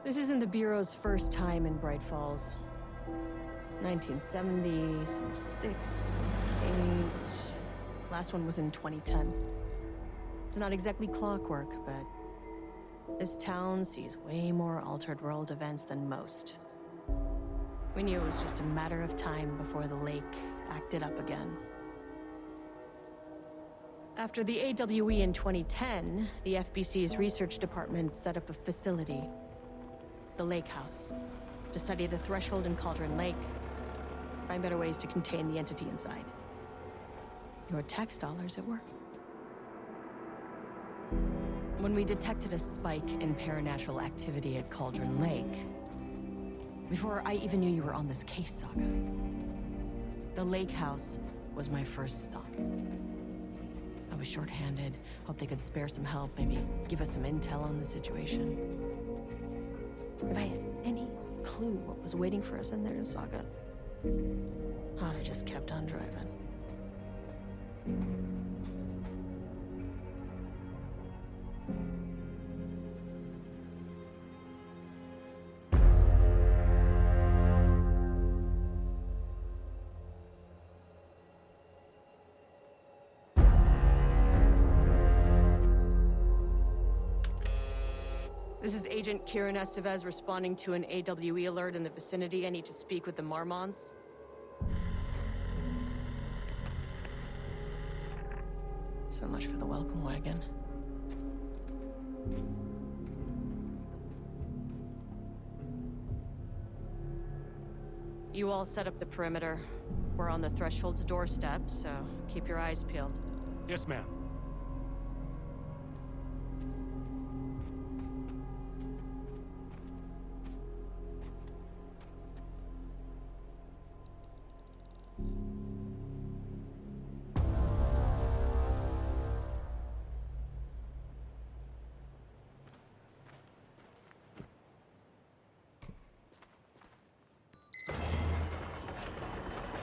This isn't the Bureau's first time in Bright Falls. 1970, 76, 8... Last one was in 2010. It's not exactly clockwork, but this town sees way more altered world events than most. We knew it was just a matter of time before the lake acted up again. After the AWE in 2010, the FBC's research department set up a facility, the Lake House, to study the Threshold and Cauldron Lake, find better ways to contain the entity inside. Your tax dollars at work. When we detected a spike in paranatural activity at Cauldron Lake, before I even knew you were on this case, Saga, the Lake House was my first stop. I was short-handed, hoped they could spare some help, maybe give us some intel on the situation. If I had any clue what was waiting for us in there, Saga, I'd have just kept on driving. This is Agent Kieran Estevez responding to an AWE alert in the vicinity. I need to speak with the Marmons. So much for the welcome wagon. You all set up the perimeter. We're on the Threshold's doorstep, so keep your eyes peeled. Yes, ma'am.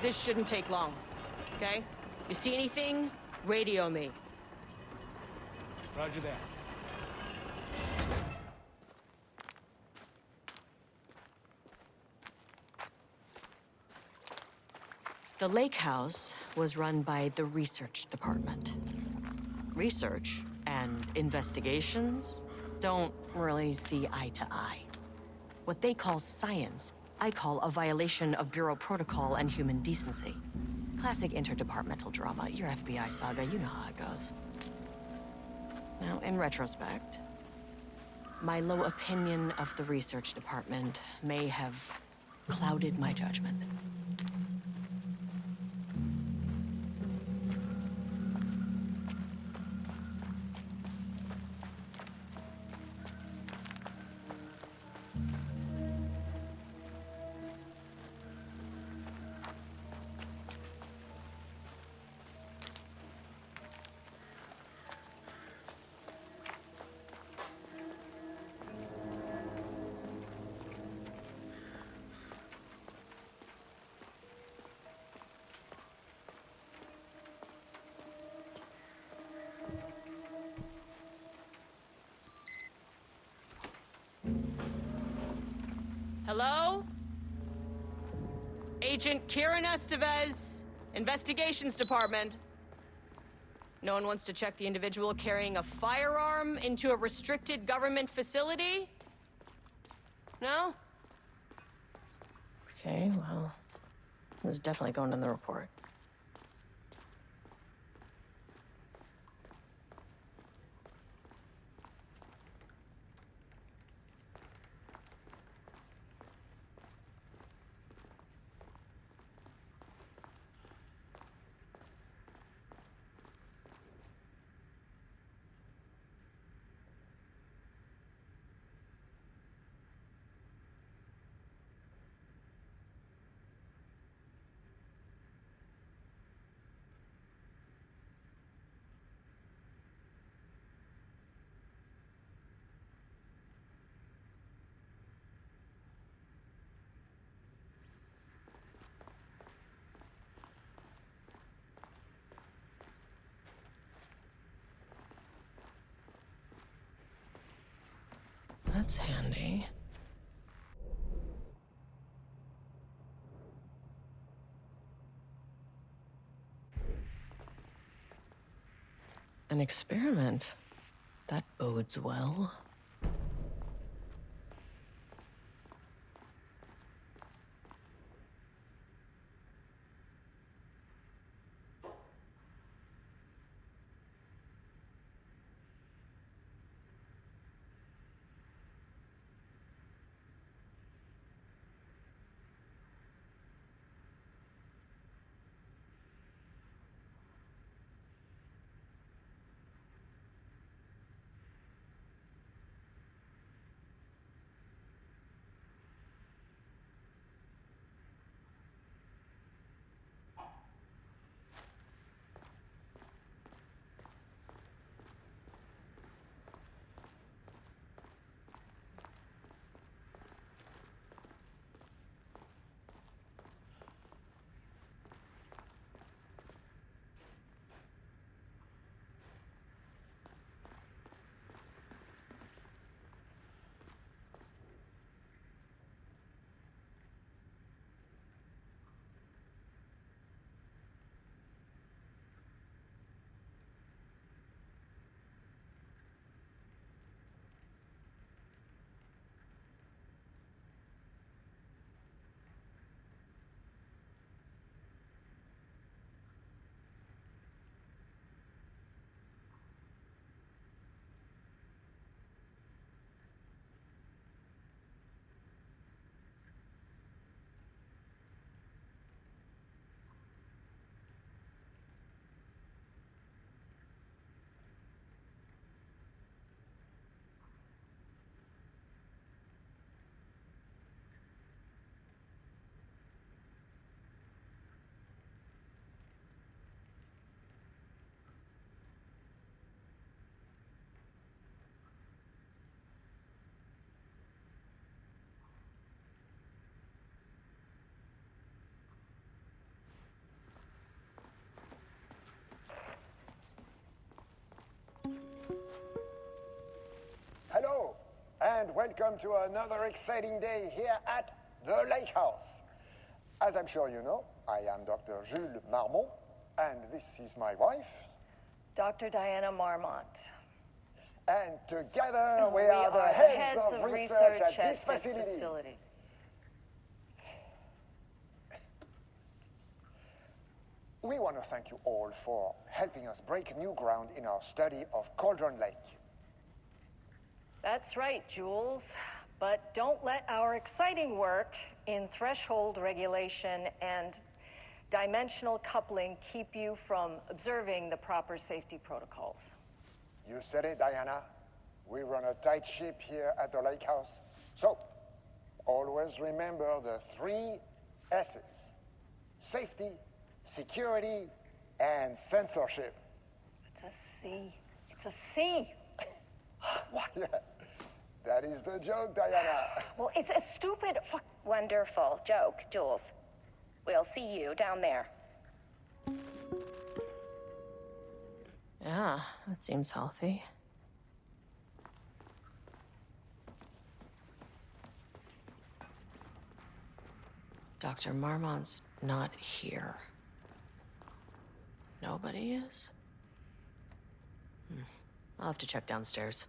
This shouldn't take long, okay? You see anything, radio me. Roger that. The Lake House was run by the research department. Research and investigations don't really see eye to eye. What they call science, I call a violation of Bureau protocol and human decency. Classic interdepartmental drama. Your FBI saga, you know how it goes. Now, in retrospect, my low opinion of the research department may have clouded my judgment. Hello? Agent Kieran Estevez, Investigations Department. No one wants to check the individual carrying a firearm into a restricted government facility? No? Okay, well, it was definitely going in the report. That's handy. An experiment. That bodes well. Hello, and welcome to another exciting day here at the Lake House. As I'm sure you know, I am Dr. Jules Marmont, and this is my wife. Dr. Diana Marmont. And together we are the heads of research at this facility. We want to thank you all for helping us break new ground in our study of Cauldron Lake. That's right, Jules. But don't let our exciting work in threshold regulation and dimensional coupling keep you from observing the proper safety protocols. You said it, Diana. We run a tight ship here at the Lake House. So, always remember the 3 S's. Safety, security, and censorship. It's a C. It's a C. Why, yeah, that is the joke, Diana. Well, it's a stupid Wonderful joke, Jules. We'll see you down there. Yeah, that seems healthy. Dr. Marmont's not here. Nobody is? I'll have to check downstairs.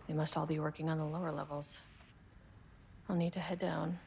They must all be working on the lower levels. I'll need to head down.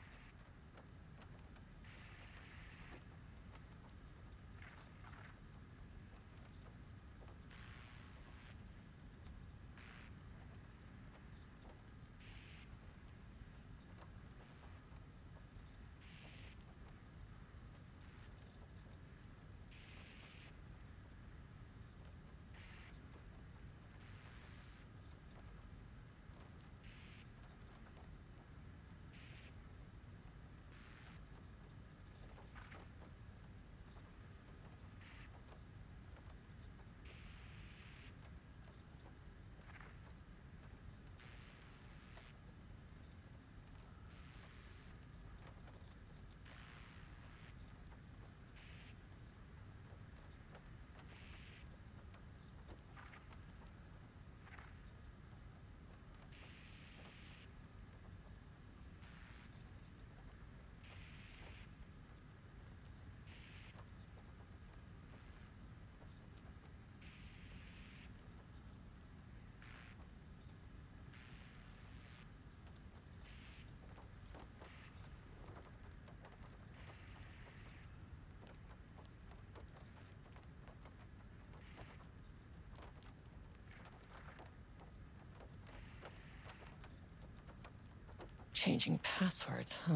Changing passwords, huh?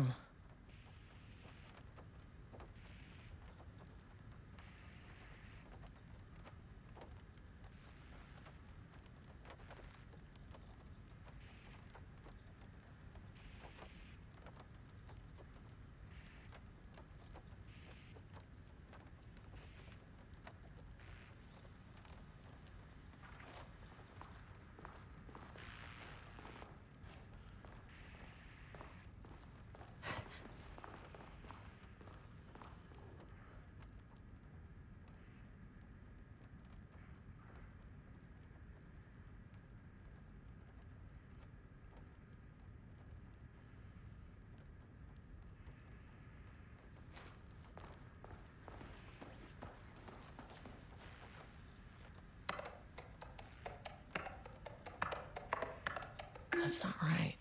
That's not right.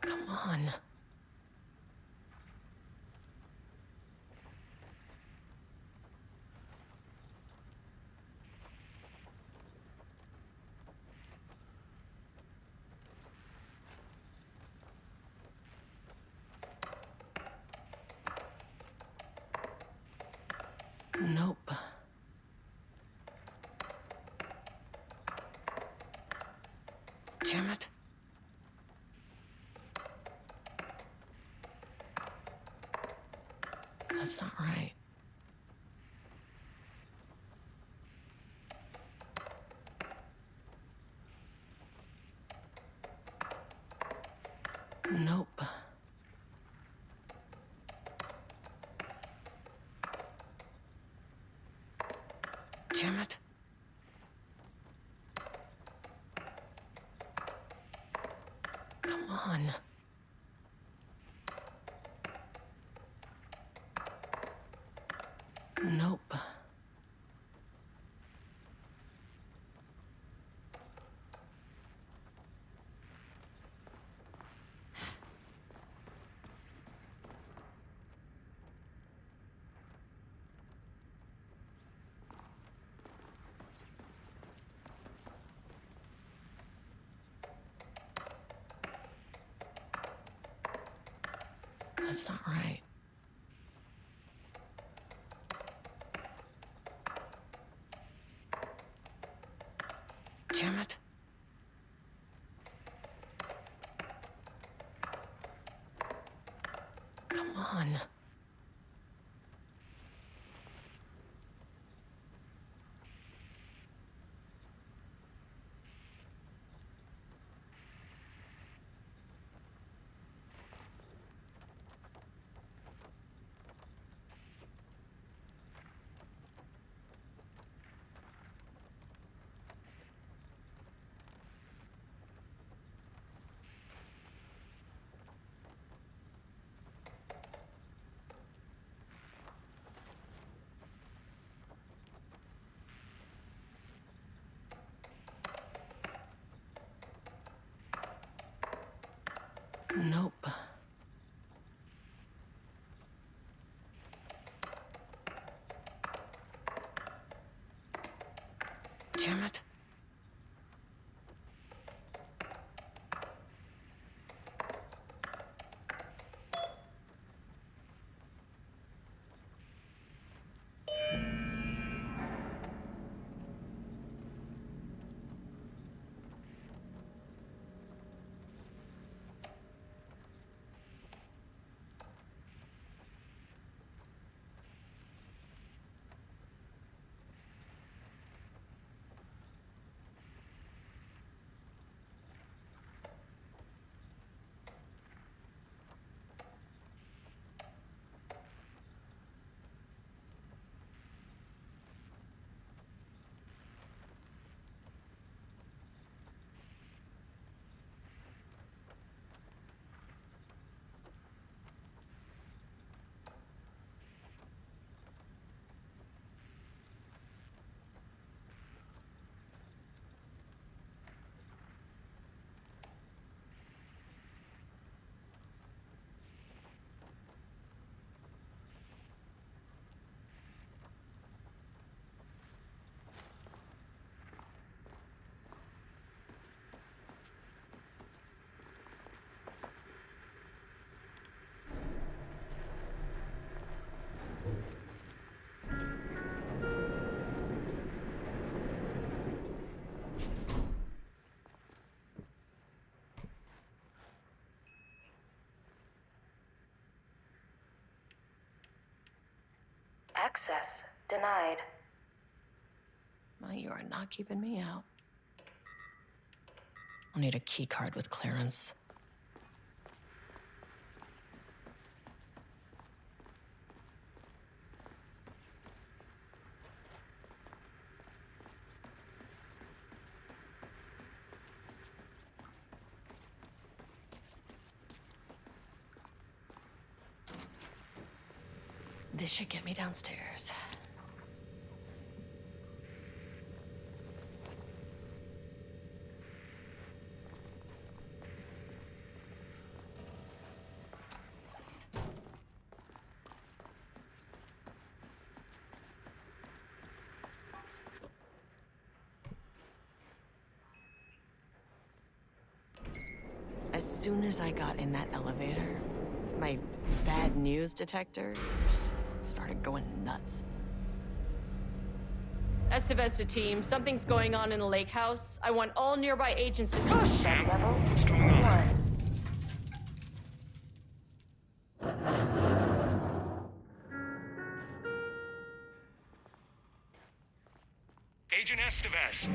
Come on. Nope. Damn it. That's not right. Nope. Damn it. Come on. Nope. That's not right. Damn it. Come on. Nope. Damn it. Access denied. Well, you are not keeping me out. I'll need a key card with clearance. This should get me downstairs. As soon as I got in that elevator, my bad news detector started going nuts. Estevesta team, something's going on in the lake house. I want all nearby agents to... Oh, shit! Level 1. Agent Estevez,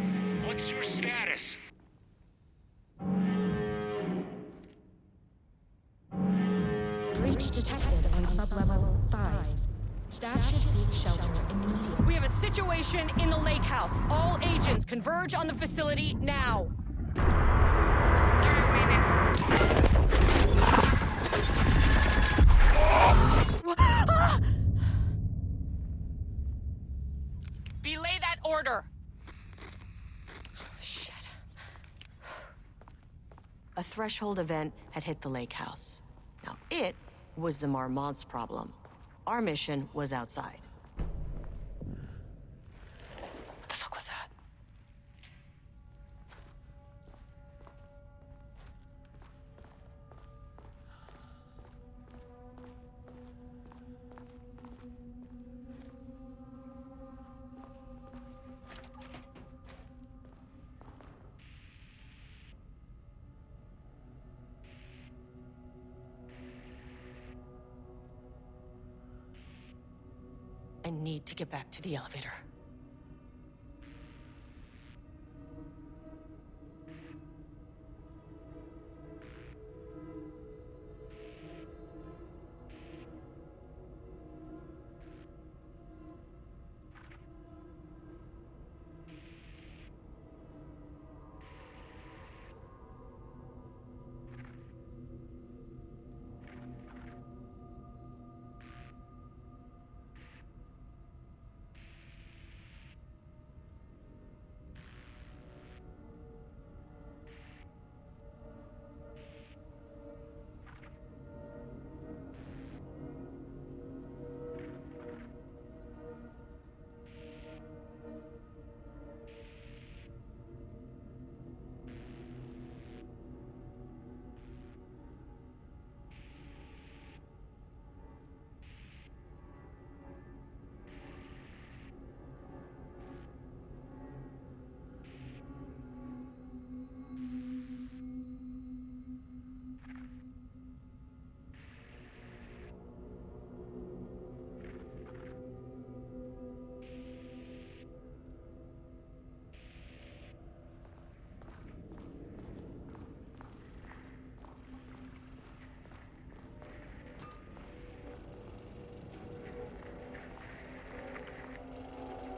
what's your status? Breach detected on sublevel 5. Staff should seek shelter immediately. We have a situation in the lake house. All agents converge on the facility now. Belay that order. Shit. A threshold event had hit the lake house. Now, it was the Marmont's problem. Our mission was outside. What the fuck was that? I need to get back to the elevator.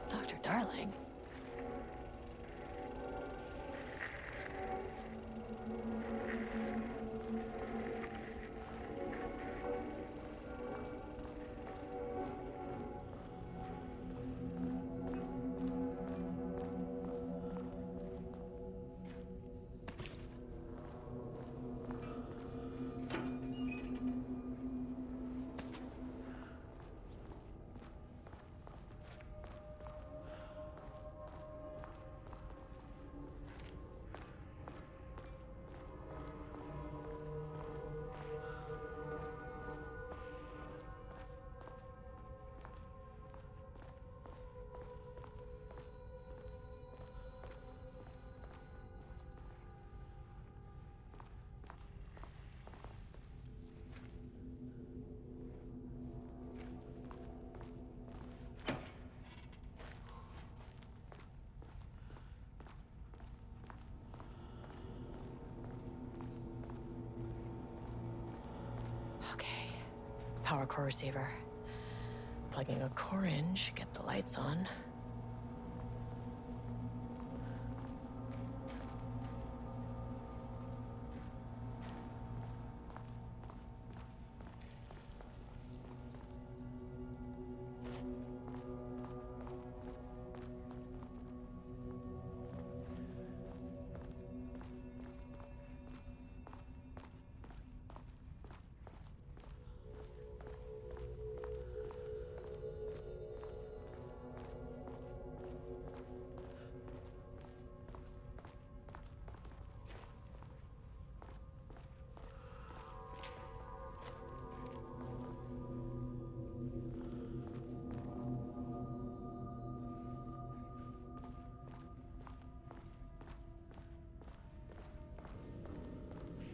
Dr. Darling. power core receiver. Plugging a core in should get the lights on.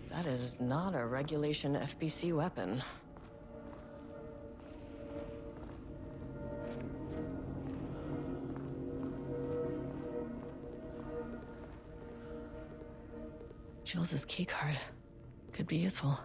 That is not a regulation FBC weapon. Jules's keycard could be useful.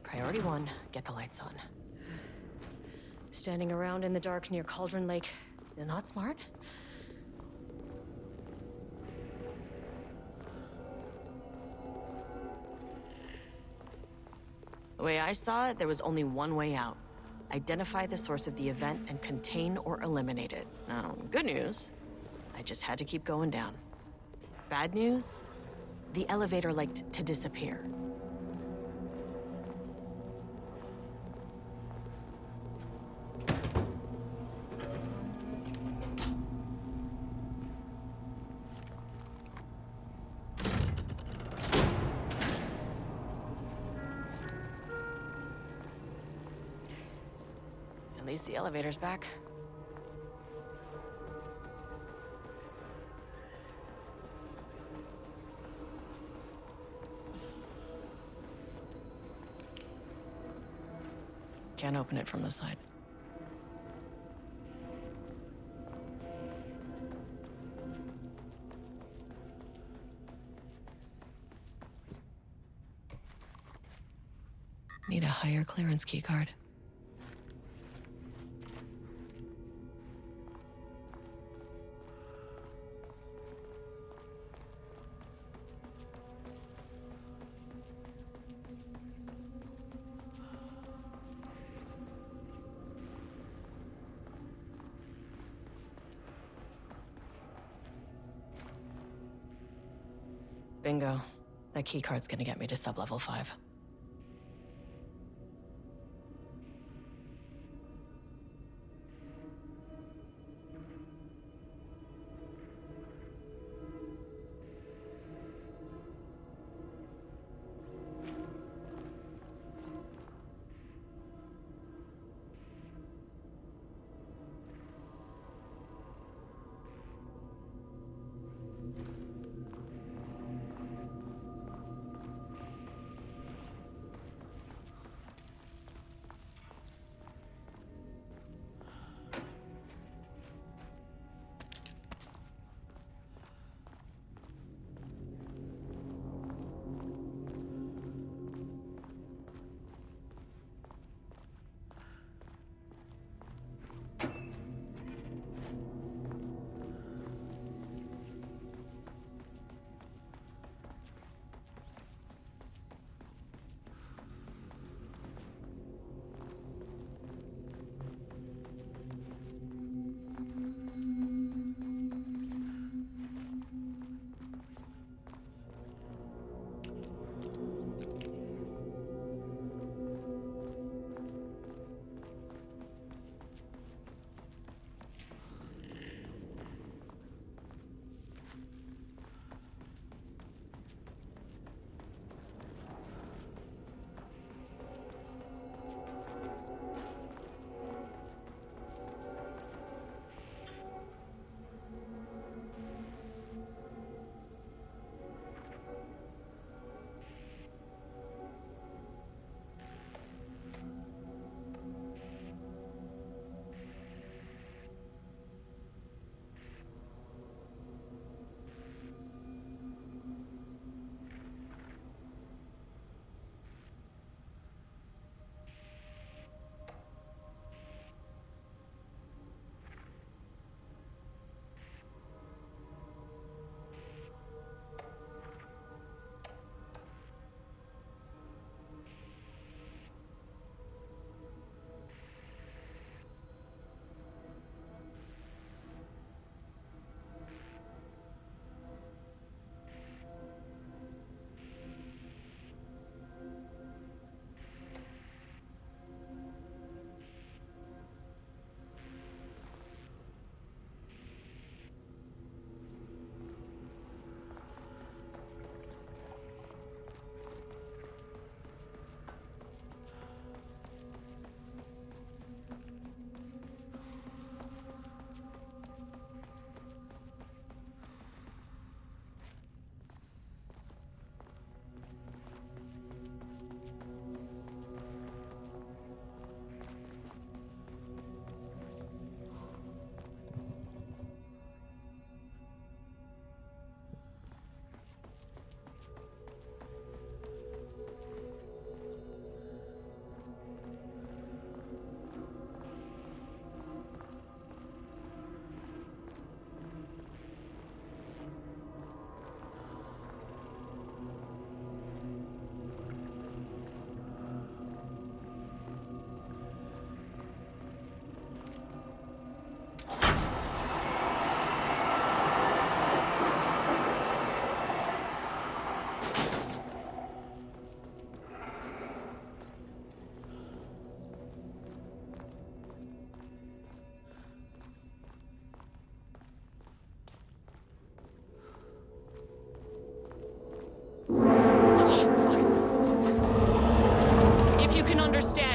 Priority 1, get the lights on. Standing around in the dark near Cauldron Lake, not smart? The way I saw it, there was only one way out. Identify the source of the event and contain or eliminate it. Now, good news, I just had to keep going down. Bad news, the elevator liked to disappear. At least the elevator's back. Can't open it from the side. Need a higher clearance keycard. Bingo. That keycard's gonna get me to sub-level 5.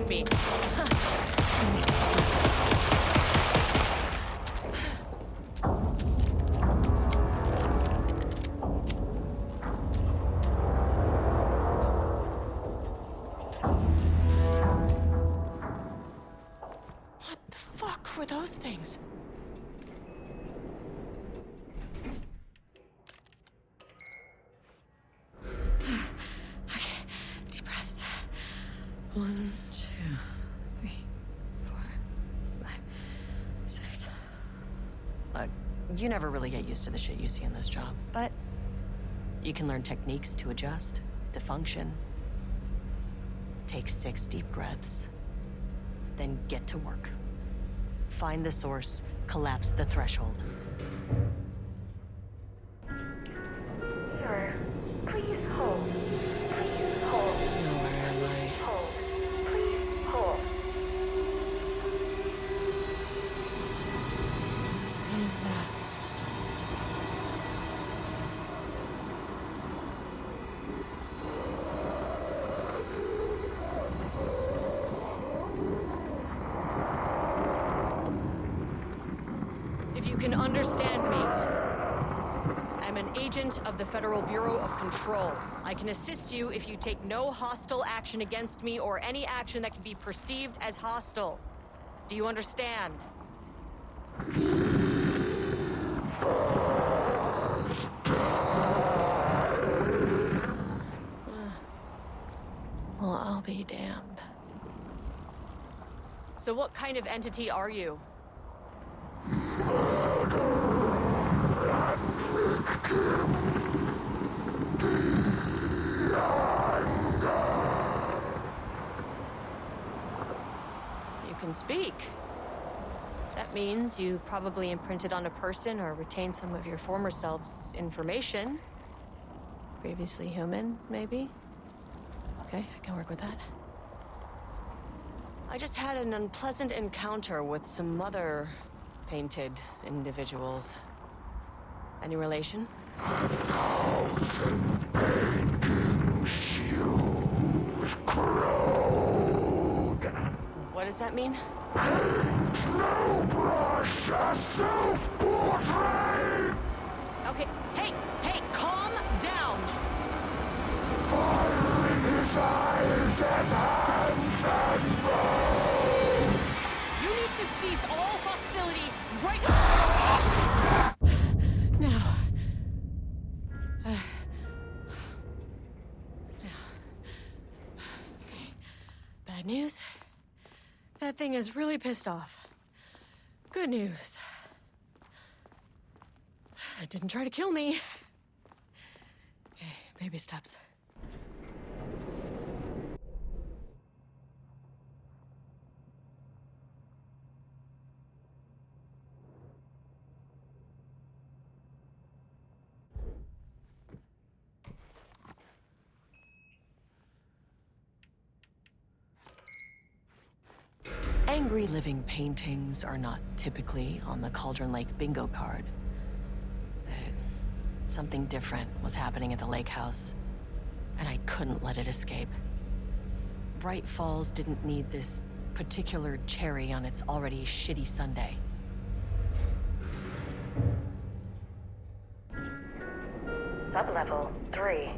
understand me. What the fuck were those things? Okay, deep breaths. 1, 2, 3, 4, 5, 6. Look, you never really get used to the shit you see in this job, but you can learn techniques to adjust, to function. Take 6 deep breaths, then get to work. Find the source, collapse the threshold. Mirror, please hold. Please hold. Now where am I? Hold. Please hold. What is that? If you can understand me, I'm an agent of the Federal Bureau of Control. I can assist you if you take no hostile action against me or any action that can be perceived as hostile. Do you understand? Well, I'll be damned. So what kind of entity are you? You can speak. That means you probably imprinted on a person or retained some of your former self's information. Previously human, maybe? Okay, I can work with that. I just had an unpleasant encounter with some other painted individuals. Any relation? 1,000 painting shoes corrode. What does that mean? Paint no brush, a self-portrait. Okay, hey, calm down! Fire in his eyes and hands and bones. You need to cease all hostility right now. Bad news. That thing is really pissed off. Good news. It didn't try to kill me. Okay, baby steps. Angry living paintings are not typically on the Cauldron Lake bingo card. Something different was happening at the lake house, and I couldn't let it escape. Bright Falls didn't need this particular cherry on its already shitty sundae. Sublevel 3.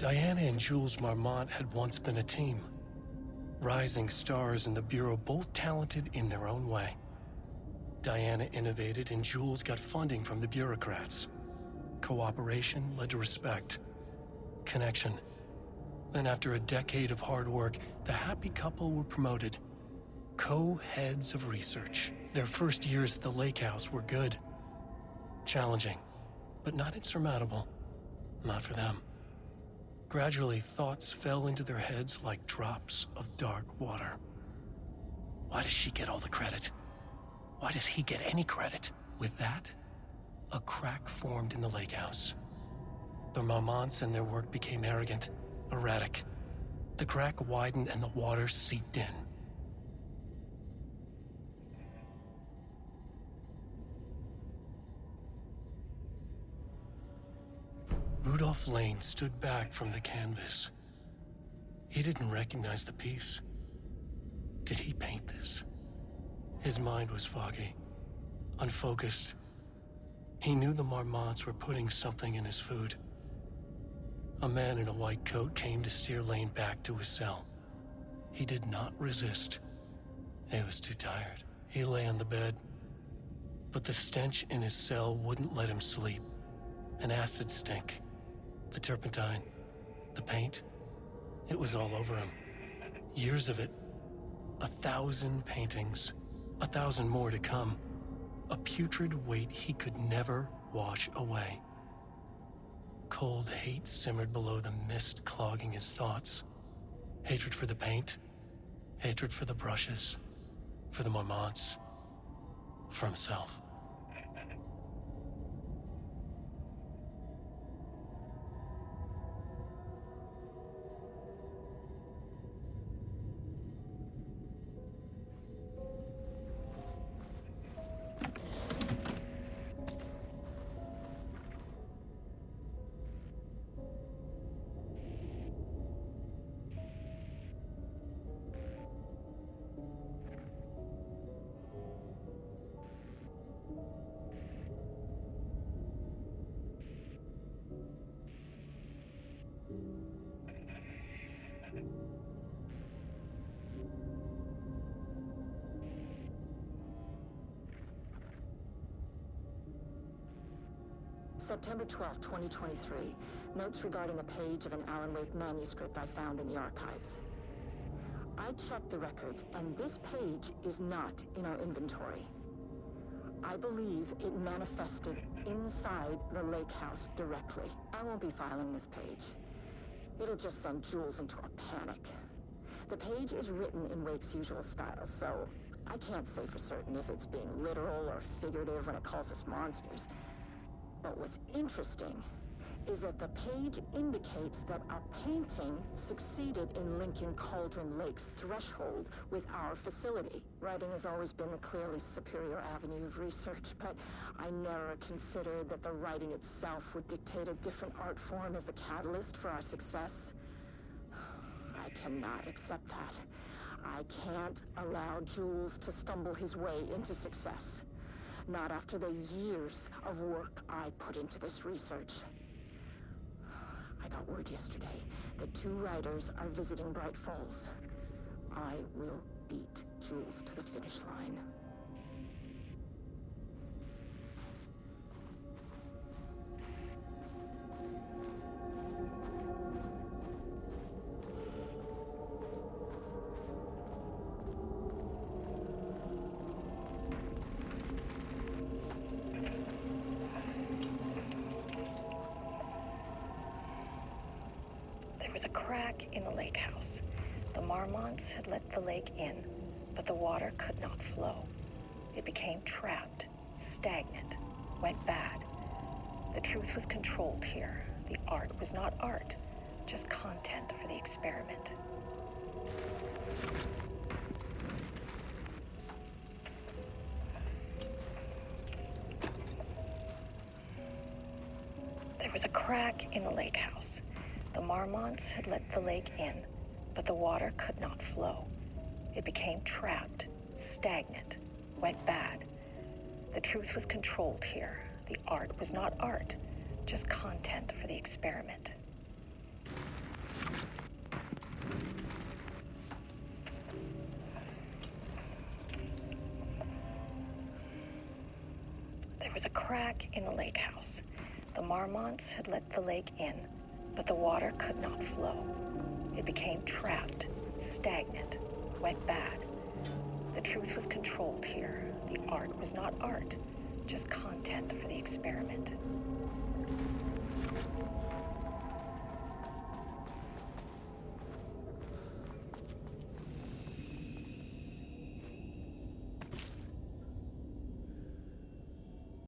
Diana and Jules Marmont had once been a team. Rising stars in the Bureau, both talented in their own way. Diana innovated and Jules got funding from the bureaucrats. Cooperation led to respect, connection. Then after a decade of hard work, the happy couple were promoted. Co-heads of research. Their first years at the lake house were good. Challenging, but not insurmountable. Not for them. Gradually, thoughts fell into their heads like drops of dark water. Why does she get all the credit? Why does he get any credit? With that, a crack formed in the lake house. The Marmonts and their work became arrogant, erratic. The crack widened and the water seeped in. Rudolph Lane stood back from the canvas. He didn't recognize the piece. Did he paint this? His mind was foggy, unfocused. He knew the Marmonts were putting something in his food. A man in a white coat came to steer Lane back to his cell. He did not resist. He was too tired. He lay on the bed, but the stench in his cell wouldn't let him sleep. An acid stink. The turpentine, the paint, it was all over him. Years of it. 1,000 paintings. 1,000 more to come. A putrid weight he could never wash away. Cold hate simmered below the mist clogging his thoughts. Hatred for the paint. Hatred for the brushes. For the Marmonts. For himself. September 12, 2023. Notes regarding a page of an Alan Wake manuscript I found in the archives. I checked the records, and this page is not in our inventory. I believe it manifested inside the lake house directly. I won't be filing this page. It'll just send Jules into a panic. The page is written in Wake's usual style, so I can't say for certain if it's being literal or figurative when it calls us monsters. But what's interesting is that the page indicates that a painting succeeded in linking Cauldron Lake's threshold with our facility. Writing has always been the clearly superior avenue of research, but I never considered that the writing itself would dictate a different art form as the catalyst for our success. I cannot accept that. I can't allow Jules to stumble his way into success. Not after the years of work I put into this research. I got word yesterday that 2 writers are visiting Bright Falls. I will beat Jules to the finish line. There was a crack in the lake house. The Marmonts had let the lake in, but the water could not flow. It became trapped, stagnant, went bad. The truth was controlled here. The art was not art, just content for the experiment. There was a crack in the lake house. The Marmonts had let the lake in, but the water could not flow. It became trapped, stagnant, went bad. The truth was controlled here. The art was not art, just content for the experiment. There was a crack in the lake house. The Marmonts had let the lake in, but the water could not flow. It became trapped, stagnant, went bad. The truth was controlled here. The art was not art, just content for the experiment.